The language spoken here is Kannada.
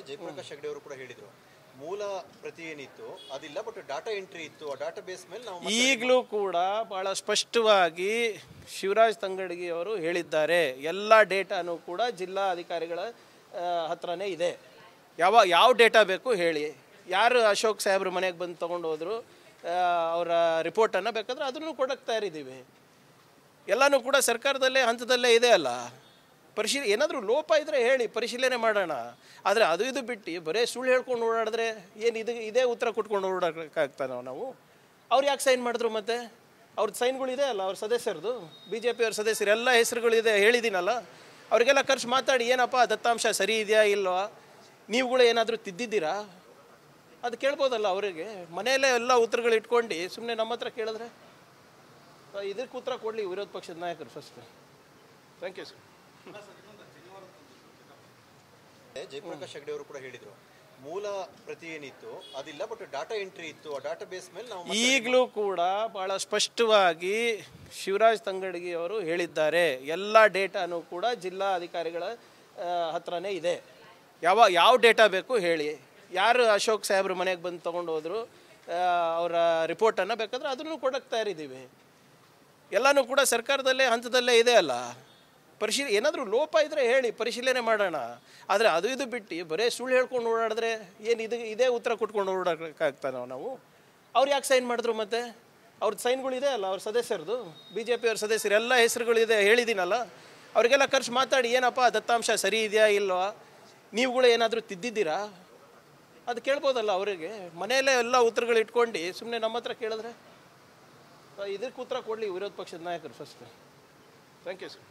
ಜಯಪ್ರಕಾಶ್ ಹೆಗಡೆ ಅವರು ಕೂಡ ಹೇಳಿದ್ರು ಮೂಲ ಪ್ರತಿ ಏನಿತ್ತು ಅದಿಲ್ಲ, ಬಟ್ ಡಾಟಾ ಎಂಟ್ರಿ ಇತ್ತು. ಆ ಡಾಟಾ ಬೇಸ್ ಮೇಲೆ ನಾವು ಈಗಲೂ ಕೂಡ ಬಹಳ ಸ್ಪಷ್ಟವಾಗಿ ಶಿವರಾಜ್ ತಂಗಡಗಿ ಅವರು ಹೇಳಿದ್ದಾರೆ. ಎಲ್ಲ ಡೇಟಾನು ಕೂಡ ಜಿಲ್ಲಾ ಅಧಿಕಾರಿಗಳ ಹತ್ರನೇ ಇದೆ. ಯಾವ ಡೇಟಾ ಬೇಕು ಹೇಳಿ. ಯಾರು ಅಶೋಕ್ ಸಾಹೇಬ್ರ ಮನೆಗೆ ಬಂದು ತೊಗೊಂಡು ಹೋದ್ರು ಅವರ ರಿಪೋರ್ಟನ್ನು ಬೇಕಾದ್ರೆ ಅದನ್ನು ಕೊಡಕ್ಕೆ ತಯಾರಿದ್ದೀವಿ. ಎಲ್ಲನೂ ಕೂಡ ಸರ್ಕಾರದಲ್ಲೇ ಹಂತದಲ್ಲೇ ಇದೆ ಅಲ್ಲ. ಏನಾದರೂ ಲೋಪ ಇದ್ದರೆ ಹೇಳಿ, ಪರಿಶೀಲನೆ ಮಾಡೋಣ. ಆದರೆ ಅದು ಇದು ಬಿಟ್ಟು ಬರೀ ಸುಳ್ಳು ಹೇಳ್ಕೊಂಡು ಓಡಾಡಿದ್ರೆ ಏನು ಇದೇ ಉತ್ತರ ಕೊಟ್ಕೊಂಡು ಓಡಾಡೋಕ್ಕಾಗ್ತಾನೆ ನಾವು. ಅವ್ರು ಯಾಕೆ ಸೈನ್ ಮಾಡಿದ್ರು? ಮತ್ತೆ ಅವ್ರದ್ದು ಸೈನ್ಗಳಿದೆ ಅಲ್ಲ, ಅವ್ರ ಸದಸ್ಯರದು, BJP ಅವ್ರ ಸದಸ್ಯರು ಎಲ್ಲ ಹೆಸರುಗಳಿದೆ ಹೇಳಿದ್ದೀನಲ್ಲ. ಅವರಿಗೆಲ್ಲ ಖರ್ಚು ಮಾತಾಡಿ ಏನಪ್ಪ ದತ್ತಾಂಶ ಸರಿ ಇದೆಯಾ ಇಲ್ವಾ, ನೀವುಗಳು ಏನಾದರೂ ತಿದ್ದಿದ್ದೀರಾ ಅದು ಕೇಳ್ಬೋದಲ್ಲ ಅವರಿಗೆ. ಮನೆಯಲ್ಲೇ ಎಲ್ಲ ಉತ್ತರಗಳು ಇಟ್ಕೊಂಡು ಸುಮ್ಮನೆ ನಮ್ಮ ಹತ್ರ ಕೇಳಿದ್ರೆ ಇದಕ್ಕೆ ಉತ್ತರ ಕೊಡಲಿ ವಿರೋಧ ಪಕ್ಷದ ನಾಯಕರು first. Thank you sir. Jayaprakash Hegde ಅವರು ಕೂಡ ಹೇಳಿದ್ರು ಮೂಲ ಪ್ರತಿ ಏನಿತ್ತು ಅದಿಲ್ಲ, ಬಟ್ ಡಾಟಾ ಎಂಟ್ರಿ ಇತ್ತು. ಆ ಡಾಟಾ ಬೇಸ್ ಮೇಲೆ ನಾವು ಈಗಲೂ ಕೂಡ ಬಹಳ ಸ್ಪಷ್ಟವಾಗಿ ಶಿವರಾಜ್ ತಂಗಡಗಿ ಅವರು ಹೇಳಿದ್ದಾರೆ. ಎಲ್ಲ ಡೇಟಾನು ಕೂಡ ಜಿಲ್ಲಾ ಅಧಿಕಾರಿಗಳ ಹತ್ರನೇ ಇದೆ. ಯಾವ ಡೇಟಾ ಬೇಕು ಹೇಳಿ. ಯಾರು ಅಶೋಕ್ ಸಾಹೇಬ್ರ ಮನೆಗೆ ಬಂದು ತೊಗೊಂಡು ಹೋದ್ರು ಅವರ ರಿಪೋರ್ಟನ್ನು ಬೇಕಾದ್ರೆ ಅದನ್ನು ಕೊಡಕ್ಕೆ ತಯಾರಿದ್ದೀವಿ. ಎಲ್ಲನೂ ಕೂಡ ಸರ್ಕಾರದಲ್ಲೇ ಹಂತದಲ್ಲೇ ಇದೆ ಅಲ್ಲ. ಏನಾದರೂ ಲೋಪ ಇದ್ದರೆ ಹೇಳಿ, ಪರಿಶೀಲನೆ ಮಾಡೋಣ. ಆದರೆ ಅದು ಇದು ಬಿಟ್ಟು ಬರೀ ಸುಳ್ಳು ಹೇಳ್ಕೊಂಡು ಓಡಾಡಿದ್ರೆ ಏನು ಇದೇ ಉತ್ತರ ಕೊಟ್ಕೊಂಡು ಓಡಾಡೋಕ್ಕಾಗ್ತಾನೆ ನಾವು. ಅವ್ರು ಯಾಕೆ ಸೈನ್ ಮಾಡಿದ್ರು? ಮತ್ತೆ ಅವ್ರದ್ದು ಸೈನ್ಗಳಿದೆ ಅಲ್ಲ, ಅವ್ರ ಸದಸ್ಯರದು, BJP ಅವ್ರ ಸದಸ್ಯರು ಎಲ್ಲ ಹೆಸರುಗಳಿದೆ ಹೇಳಿದ್ದೀನಲ್ಲ. ಅವರಿಗೆಲ್ಲ ಖರ್ಚು ಮಾತಾಡಿ ಏನಪ್ಪ ದತ್ತಾಂಶ ಸರಿ ಇದೆಯಾ ಇಲ್ವಾ, ನೀವುಗಳು ಏನಾದರೂ ತಿದ್ದಿದ್ದೀರಾ ಅದು ಕೇಳ್ಬೋದಲ್ಲ ಅವರಿಗೆ. ಮನೆಯಲ್ಲೇ ಎಲ್ಲ ಉತ್ತರಗಳು ಇಟ್ಕೊಂಡು ಸುಮ್ಮನೆ ನಮ್ಮ ಹತ್ರ ಕೇಳಿದ್ರೆ ಇದಕ್ಕೆ ಉತ್ತರ ಕೊಡಲಿ ವಿರೋಧ ಪಕ್ಷದ ನಾಯಕರು ಫಸ್ಟ್. Thank you sir.